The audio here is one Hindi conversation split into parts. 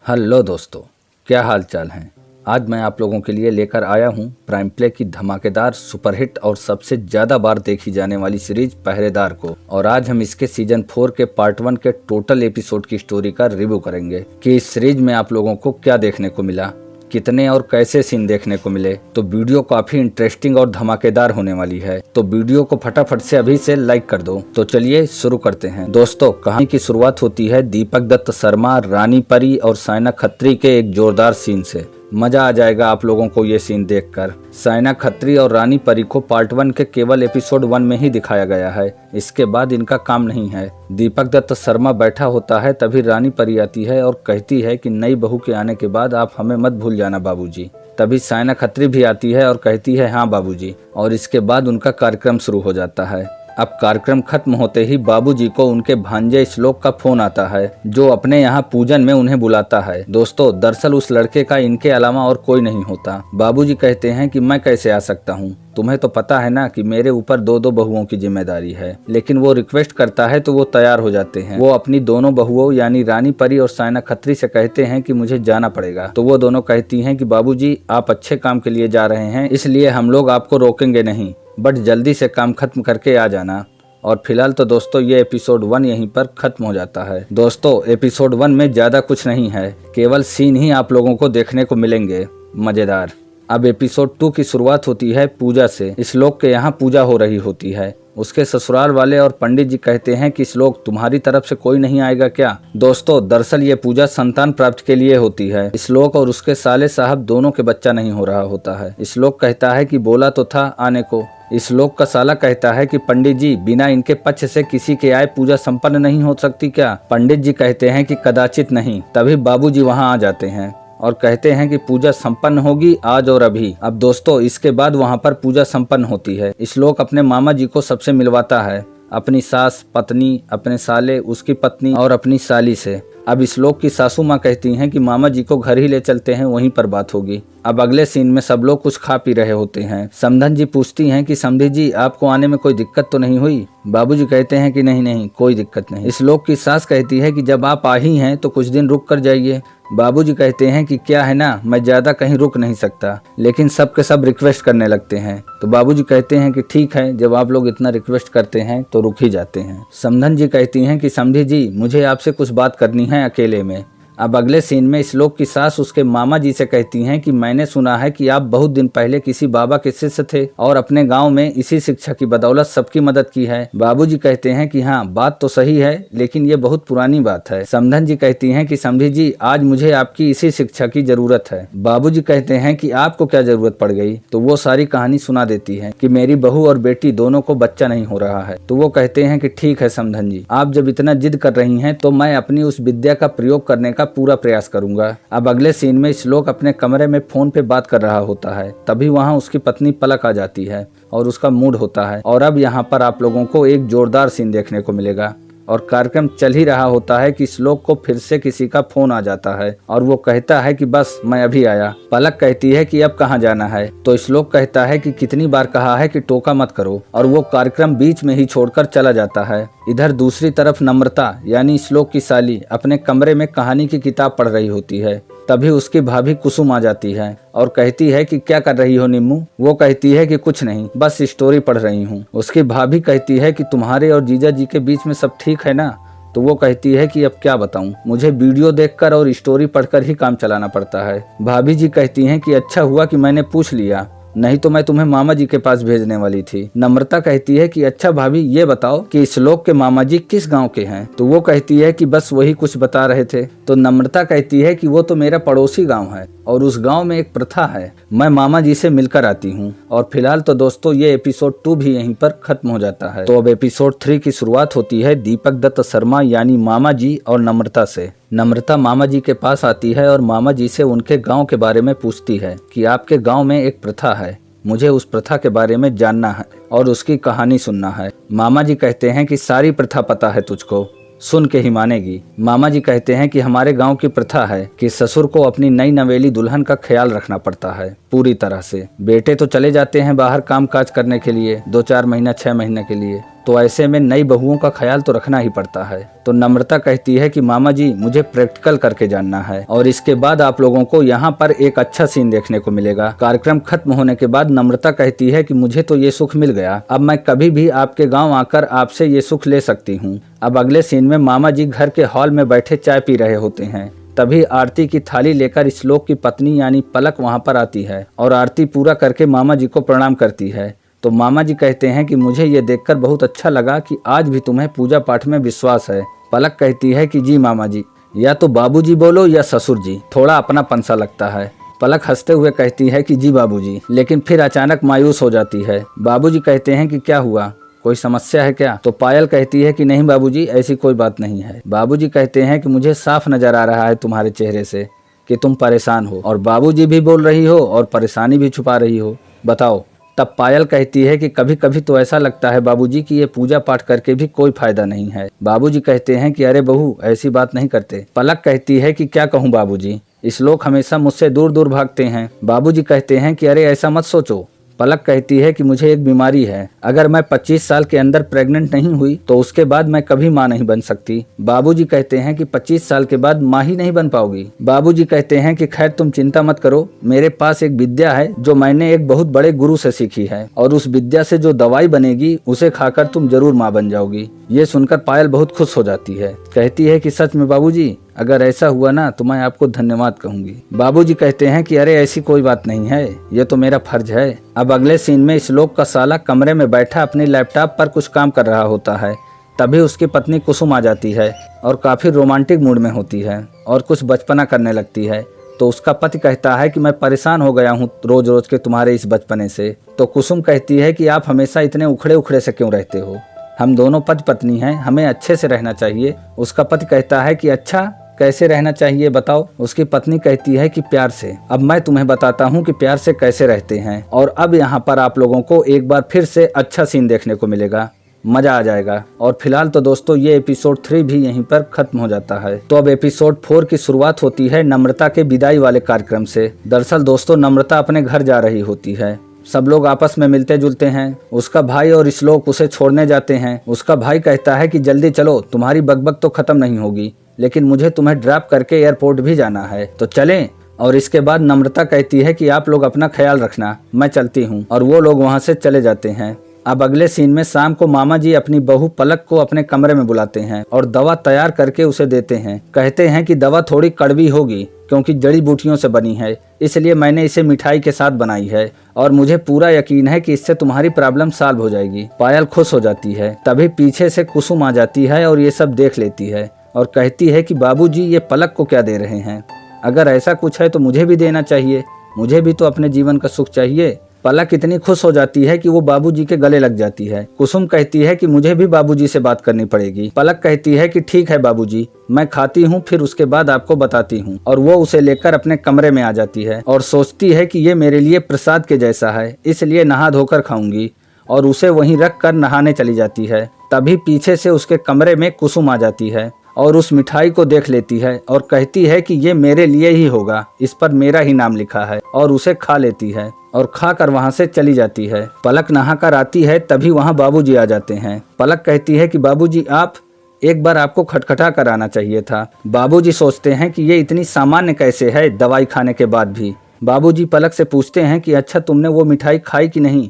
हेलो दोस्तों, क्या हाल चाल हैं। आज मैं आप लोगों के लिए लेकर आया हूं प्राइम प्ले की धमाकेदार सुपरहिट और सबसे ज्यादा बार देखी जाने वाली सीरीज पहरेदार को। और आज हम इसके सीजन 4 के पार्ट 1 के टोटल एपिसोड की स्टोरी का रिव्यू करेंगे कि इस सीरीज में आप लोगों को क्या देखने को मिला, कितने और कैसे सीन देखने को मिले। तो वीडियो काफी इंटरेस्टिंग और धमाकेदार होने वाली है, तो वीडियो को फटाफट से अभी से लाइक कर दो। तो चलिए शुरू करते हैं। दोस्तों, कहानी की शुरुआत होती है दीपक दत्त शर्मा, रानी परी और साइना खत्री के एक जोरदार सीन से। मजा आ जाएगा आप लोगों को ये सीन देखकर। साइना खत्री और रानी परी को पार्ट 1 के केवल एपिसोड 1 में ही दिखाया गया है, इसके बाद इनका काम नहीं है। दीपक दत्त शर्मा बैठा होता है, तभी रानी परी आती है और कहती है कि नई बहू के आने के बाद आप हमें मत भूल जाना बाबूजी। तभी साइना खत्री भी आती है और कहती है हाँ बाबूजी, और इसके बाद उनका कार्यक्रम शुरू हो जाता है। अब कार्यक्रम खत्म होते ही बाबूजी को उनके भांजे श्लोक का फोन आता है, जो अपने यहाँ पूजन में उन्हें बुलाता है। दोस्तों, दरअसल उस लड़के का इनके अलावा और कोई नहीं होता। बाबूजी कहते हैं कि मैं कैसे आ सकता हूँ, तुम्हें तो पता है ना कि मेरे ऊपर दो बहुओं की जिम्मेदारी है। लेकिन वो रिक्वेस्ट करता है तो वो तैयार हो जाते हैं। वो अपनी दोनों बहुओं यानी रानी परी और साइना खत्री से कहते हैं कि मुझे जाना पड़ेगा। तो वो दोनों कहती हैं कि बाबूजी आप अच्छे काम के लिए जा रहे हैं, इसलिए हम लोग आपको रोकेंगे नहीं, बट जल्दी से काम खत्म करके आ जाना। और फिलहाल तो दोस्तों ये एपिसोड 1 यहीं पर खत्म हो जाता है। दोस्तों, एपिसोड 1 में ज्यादा कुछ नहीं है, केवल सीन ही आप लोगों को देखने को मिलेंगे मजेदार। अब एपिसोड 2 की शुरुआत होती है पूजा से। श्लोक के यहाँ पूजा हो रही होती है। उसके ससुराल वाले और पंडित जी कहते हैं कि श्लोक तुम्हारी तरफ से कोई नहीं आएगा क्या। दोस्तों, दरअसल ये पूजा संतान प्राप्ति के लिए होती है। श्लोक और उसके साले साहब दोनों के बच्चा नहीं हो रहा होता है। श्लोक कहता है कि बोला तो था आने को। श्लोक का साला कहता है कि पंडित जी बिना इनके पक्ष से किसी के आए पूजा संपन्न नहीं हो सकती क्या। पंडित जी कहते हैं कि कदाचित नहीं। तभी बाबूजी वहां आ जाते हैं और कहते हैं कि पूजा संपन्न होगी आज और अभी। अब दोस्तों, इसके बाद वहां पर पूजा संपन्न होती है। श्लोक अपने मामा जी को सबसे मिलवाता है, अपनी सास, पत्नी, अपने साले, उसकी पत्नी और अपनी साली से। अब श्लोक की सासू माँ कहती हैं कि मामा जी को घर ही ले चलते हैं, वहीं पर बात होगी। अब अगले सीन में सब लोग कुछ खा पी रहे होते हैं। समधन जी पूछती हैं कि समधी जी आपको आने में कोई दिक्कत तो नहीं हुई। बाबूजी कहते हैं कि नहीं नहीं कोई दिक्कत नहीं। श्लोक की सास कहती है कि जब आप आ ही हैं तो कुछ दिन रुक कर जाइए। बाबूजी कहते हैं कि क्या है ना, मैं ज्यादा कहीं रुक नहीं सकता। लेकिन सब के सब रिक्वेस्ट करने लगते हैं, तो बाबूजी कहते हैं कि ठीक है, जब आप लोग इतना रिक्वेस्ट करते हैं तो रुक ही जाते हैं। समधन जी कहती हैं कि समधी जी मुझे आपसे कुछ बात करनी है अकेले में। अब अगले सीन में श्लोक की सास उसके मामा जी से कहती हैं कि मैंने सुना है कि आप बहुत दिन पहले किसी बाबा के शिष्य थे और अपने गांव में इसी शिक्षा की बदौलत सबकी मदद की है। बाबूजी कहते हैं कि हाँ बात तो सही है, लेकिन ये बहुत पुरानी बात है। समधन जी कहती हैं कि समधी जी आज मुझे आपकी इसी शिक्षा की जरूरत है। बाबूजी कहते हैं कि आपको क्या जरूरत पड़ गई। तो वो सारी कहानी सुना देती है कि मेरी बहू और बेटी दोनों को बच्चा नहीं हो रहा है। तो वो कहते हैं कि ठीक है समधन जी, आप जब इतना जिद कर रही हैं तो मैं अपनी उस विद्या का प्रयोग करने का पूरा प्रयास करूंगा। अब अगले सीन में श्लोक अपने कमरे में फोन पे बात कर रहा होता है, तभी वहां उसकी पत्नी पलक आ जाती है और उसका मूड होता है। और अब यहाँ पर आप लोगों को एक जोरदार सीन देखने को मिलेगा। और कार्यक्रम चल ही रहा होता है कि श्लोक को फिर से किसी का फोन आ जाता है और वो कहता है कि बस मैं अभी आया। पलक कहती है कि अब कहाँ जाना है। तो श्लोक कहता है कि कितनी बार कहा है कि टोका मत करो, और वो कार्यक्रम बीच में ही छोड़कर चला जाता है। इधर दूसरी तरफ नम्रता यानी श्लोक की साली अपने कमरे में कहानी की किताब पढ़ रही होती है। तभी उसकी भाभी कुसुम आ जाती है और कहती है कि क्या कर रही हो निम्मू। वो कहती है कि कुछ नहीं, बस स्टोरी पढ़ रही हूँ। उसकी भाभी कहती है कि तुम्हारे और जीजा जी के बीच में सब ठीक है ना। तो वो कहती है कि अब क्या बताऊं, मुझे वीडियो देखकर और स्टोरी पढ़कर ही काम चलाना पड़ता है। भाभी जी कहती हैं कि अच्छा हुआ कि मैंने पूछ लिया, नहीं तो मैं तुम्हें मामा जी के पास भेजने वाली थी। नम्रता कहती है कि अच्छा भाभी ये बताओ कि श्लोक के मामा जी किस गांव के हैं। तो वो कहती है कि बस वही कुछ बता रहे थे। तो नम्रता कहती है कि वो तो मेरा पड़ोसी गांव है और उस गांव में एक प्रथा है, मैं मामा जी से मिलकर आती हूँ। और फिलहाल तो दोस्तों ये एपिसोड 2 भी यहीं पर खत्म हो जाता है। तो अब एपिसोड 3 की शुरुआत होती है दीपक दत्त शर्मा यानी मामा जी और नम्रता से। नम्रता मामा जी के पास आती है और मामा जी से उनके गांव के बारे में पूछती है कि आपके गांव में एक प्रथा है, मुझे उस प्रथा के बारे में जानना है और उसकी कहानी सुनना है। मामा जी कहते हैं कि सारी प्रथा पता है तुझको, सुन के ही मानेगी। मामा जी कहते हैं कि हमारे गांव की प्रथा है कि ससुर को अपनी नई नवेली दुल्हन का ख्याल रखना पड़ता है पूरी तरह से। बेटे तो चले जाते हैं बाहर काम काज करने के लिए 2-4 महीना 6 महीने के लिए, तो ऐसे में नई बहुओं का ख्याल तो रखना ही पड़ता है। तो नम्रता कहती है कि मामा जी मुझे प्रैक्टिकल करके जानना है, और इसके बाद आप लोगों को यहाँ पर एक अच्छा सीन देखने को मिलेगा। कार्यक्रम खत्म होने के बाद नम्रता कहती है कि मुझे तो ये सुख मिल गया, अब मैं कभी भी आपके गाँव आकर आपसे ये सुख ले सकती हूँ। अब अगले सीन में मामा जी घर के हॉल में बैठे चाय पी रहे होते हैं। तभी आरती की थाली लेकर श्लोक की पत्नी यानी पलक वहाँ पर आती है और आरती पूरा करके मामा जी को प्रणाम करती है। तो मामा जी कहते हैं कि मुझे ये देखकर बहुत अच्छा लगा कि आज भी तुम्हें पूजा पाठ में विश्वास है। पलक कहती है कि जी मामा जी, या तो बाबूजी बोलो या ससुर जी, थोड़ा अपनापन सा लगता है। पलक हंसते हुए कहती है कि जी बाबूजी, लेकिन फिर अचानक मायूस हो जाती है। बाबूजी कहते हैं कि क्या हुआ, कोई समस्या है क्या? तो पायल कहती है कि नहीं बाबूजी, ऐसी कोई बात नहीं है। बाबूजी कहते हैं कि मुझे साफ नजर आ रहा है तुम्हारे चेहरे से कि तुम परेशान हो, और बाबूजी भी बोल रही हो और परेशानी भी छुपा रही हो, बताओ। तब पायल कहती है कि कभी कभी तो ऐसा लगता है बाबूजी कि ये पूजा पाठ करके भी कोई फायदा नहीं है। बाबूजी कहते हैं कि अरे बहू, ऐसी बात नहीं करते। पलक कहती है कि क्या कहूँ बाबूजी, इस लोग हमेशा मुझसे दूर दूर भागते हैं। बाबूजी कहते हैं कि अरे ऐसा मत सोचो। पलक कहती है कि मुझे एक बीमारी है, अगर मैं 25 साल के अंदर प्रेग्नेंट नहीं हुई तो उसके बाद मैं कभी माँ नहीं बन सकती। बाबूजी कहते हैं कि 25 साल के बाद माँ ही नहीं बन पाओगी। बाबूजी कहते हैं कि खैर तुम चिंता मत करो, मेरे पास एक विद्या है जो मैंने एक बहुत बड़े गुरु से सीखी है, और उस विद्या से जो दवाई बनेगी उसे खाकर तुम जरूर माँ बन जाओगी। ये सुनकर पायल बहुत खुश हो जाती है, कहती है कि सच में बाबूजी, अगर ऐसा हुआ ना तो मैं आपको धन्यवाद कहूंगी। बाबूजी कहते हैं कि अरे ऐसी कोई बात नहीं है, ये तो मेरा फर्ज है। अब अगले सीन में श्लोक का साला कमरे में बैठा अपने लैपटॉप पर कुछ काम कर रहा होता है। तभी उसकी पत्नी कुसुम आ जाती है और काफी रोमांटिक मूड में होती है और कुछ बचपना करने लगती है। तो उसका पति कहता है कि मैं परेशान हो गया हूँ रोज रोज के तुम्हारे इस बचपने से। तो कुसुम कहती है कि आप हमेशा इतने उखड़े उखड़े से क्यों रहते हो, हम दोनों पति पत्नी हैं, हमें अच्छे से रहना चाहिए। उसका पति कहता है कि अच्छा, कैसे रहना चाहिए बताओ। उसकी पत्नी कहती है कि प्यार से। अब मैं तुम्हें बताता हूँ कि प्यार से कैसे रहते हैं। और अब यहाँ पर आप लोगों को एक बार फिर से अच्छा सीन देखने को मिलेगा, मजा आ जाएगा। और फिलहाल तो दोस्तों ये एपिसोड 3 भी यहीं पर खत्म हो जाता है। तो अब एपिसोड 4 की शुरुआत होती है नम्रता के विदाई वाले कार्यक्रम से। दरअसल दोस्तों नम्रता अपने घर जा रही होती है, सब लोग आपस में मिलते जुलते हैं। उसका भाई और श्लोक उसे छोड़ने जाते हैं। उसका भाई कहता है कि जल्दी चलो, तुम्हारी बकबक तो खत्म नहीं होगी, लेकिन मुझे तुम्हें ड्रॉप करके एयरपोर्ट भी जाना है, तो चलें। और इसके बाद नम्रता कहती है कि आप लोग अपना ख्याल रखना, मैं चलती हूँ, और वो लोग वहाँ से चले जाते हैं। अब अगले सीन में शाम को मामा जी अपनी बहू पलक को अपने कमरे में बुलाते हैं और दवा तैयार करके उसे देते हैं। कहते हैं कि दवा थोड़ी कड़वी होगी क्योंकि जड़ी बूटियों से बनी है, इसलिए मैंने इसे मिठाई के साथ बनाई है और मुझे पूरा यकीन है कि इससे तुम्हारी प्रॉब्लम सॉल्व हो जाएगी। पायल खुश हो जाती है। तभी पीछे से कुसुम आ जाती है और ये सब देख लेती है और कहती है कि बाबूजी ये पलक को क्या दे रहे हैं, अगर ऐसा कुछ है तो मुझे भी देना चाहिए, मुझे भी तो अपने जीवन का सुख चाहिए। पलक इतनी खुश हो जाती है कि वो बाबूजी के गले लग जाती है। कुसुम कहती है कि मुझे भी बाबूजी से बात करनी पड़ेगी। पलक कहती है कि ठीक है बाबूजी, मैं खाती हूँ फिर उसके बाद आपको बताती हूँ। और वो उसे लेकर अपने कमरे में आ जाती है और सोचती है कि ये मेरे लिए प्रसाद के जैसा है, इसलिए नहा धोकर खाऊंगी, और उसे वहीं रख कर नहाने चली जाती है। तभी पीछे से उसके कमरे में कुसुम आ जाती है और उस मिठाई को देख लेती है और कहती है कि ये मेरे लिए ही होगा, इस पर मेरा ही नाम लिखा है, और उसे खा लेती है और खाकर वहाँ से चली जाती है। पलक नहाकर आती है, तभी वहाँ बाबूजी आ जाते हैं। पलक कहती है कि बाबूजी आप, एक बार आपको खटखटा कर आना चाहिए था। बाबूजी सोचते हैं कि ये इतनी सामान्य कैसे है दवाई खाने के बाद भी। बाबूजी पलक से पूछते हैं कि अच्छा तुमने वो मिठाई खाई कि नहीं।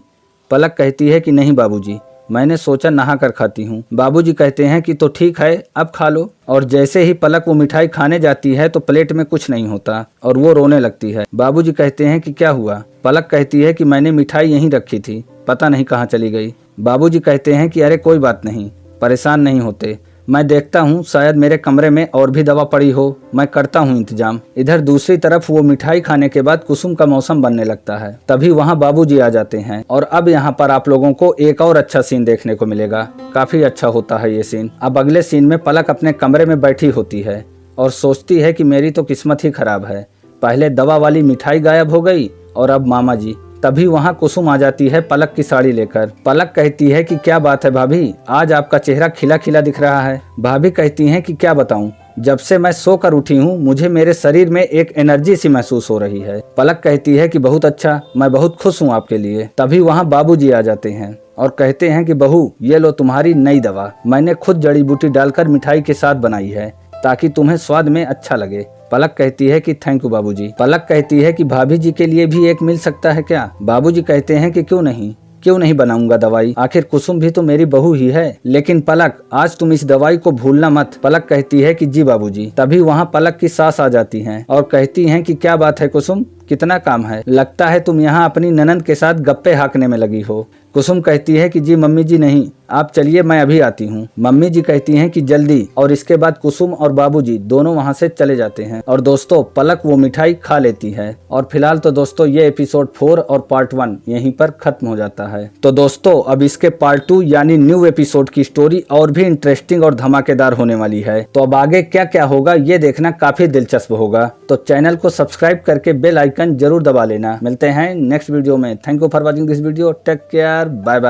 पलक कहती है कि नहीं बाबूजी, मैंने सोचा नहा कर खाती हूँ। बाबूजी कहते हैं कि तो ठीक है, अब खा लो। और जैसे ही पलक वो मिठाई खाने जाती है तो प्लेट में कुछ नहीं होता और वो रोने लगती है। बाबूजी कहते हैं कि क्या हुआ। पलक कहती है कि मैंने मिठाई यहीं रखी थी, पता नहीं कहाँ चली गई। बाबूजी कहते हैं कि अरे कोई बात नहीं, परेशान नहीं होते, मैं देखता हूँ शायद मेरे कमरे में और भी दवा पड़ी हो, मैं करता हूँ इंतजाम। इधर दूसरी तरफ वो मिठाई खाने के बाद कुसुम का मौसम बनने लगता है। तभी वहाँ बाबूजी आ जाते हैं और अब यहाँ पर आप लोगों को एक और अच्छा सीन देखने को मिलेगा, काफी अच्छा होता है ये सीन। अब अगले सीन में पलक अपने कमरे में बैठी होती है और सोचती है कि मेरी तो किस्मत ही खराब है, पहले दवा वाली मिठाई गायब हो गई और अब मामा जी। तभी वहाँ कुसुम आ जाती है पलक की साड़ी लेकर। पलक कहती है कि क्या बात है भाभी, आज आपका चेहरा खिला खिला दिख रहा है। भाभी कहती हैं कि क्या बताऊं, जब से मैं सोकर उठी हूँ मुझे मेरे शरीर में एक एनर्जी सी महसूस हो रही है। पलक कहती है कि बहुत अच्छा, मैं बहुत खुश हूँ आपके लिए। तभी वहाँ बाबूजी आ जाते हैं और कहते हैं कि बहू, ये लो तुम्हारी नई दवा, मैंने खुद जड़ी बूटी डालकर मिठाई के साथ बनाई है ताकि तुम्हें स्वाद में अच्छा लगे। पलक कहती है कि थैंक यू बाबूजी। पलक कहती है कि भाभी जी के लिए भी एक मिल सकता है क्या? बाबूजी कहते हैं कि क्यों नहीं बनाऊंगा दवाई, आखिर कुसुम भी तो मेरी बहू ही है। लेकिन पलक, आज तुम इस दवाई को भूलना मत। पलक कहती है कि जी बाबूजी। तभी वहाँ पलक की सास आ जाती हैं और कहती हैं कि क्या बात है कुसुम, कितना काम है? लगता है तुम यहाँ अपनी ननंद के साथ गप्पे हाँकने में लगी हो। कुसुम कहती है कि जी मम्मी जी नहीं, आप चलिए मैं अभी आती हूँ। मम्मी जी कहती हैं कि जल्दी, और इसके बाद कुसुम और बाबूजी दोनों वहाँ से चले जाते हैं। और दोस्तों पलक वो मिठाई खा लेती है। और फिलहाल तो दोस्तों ये एपिसोड 4 और पार्ट 1 यहीं पर खत्म हो जाता है। तो दोस्तों अब इसके पार्ट 2 यानी न्यू एपिसोड की स्टोरी और भी इंटरेस्टिंग और धमाकेदार होने वाली है। तो अब आगे क्या क्या होगा ये देखना काफी दिलचस्प होगा। तो चैनल को सब्सक्राइब करके बेल आइकन जरूर दबा लेना। मिलते हैं नेक्स्ट वीडियो में। Thank you for watching this video. Take care, bye bye.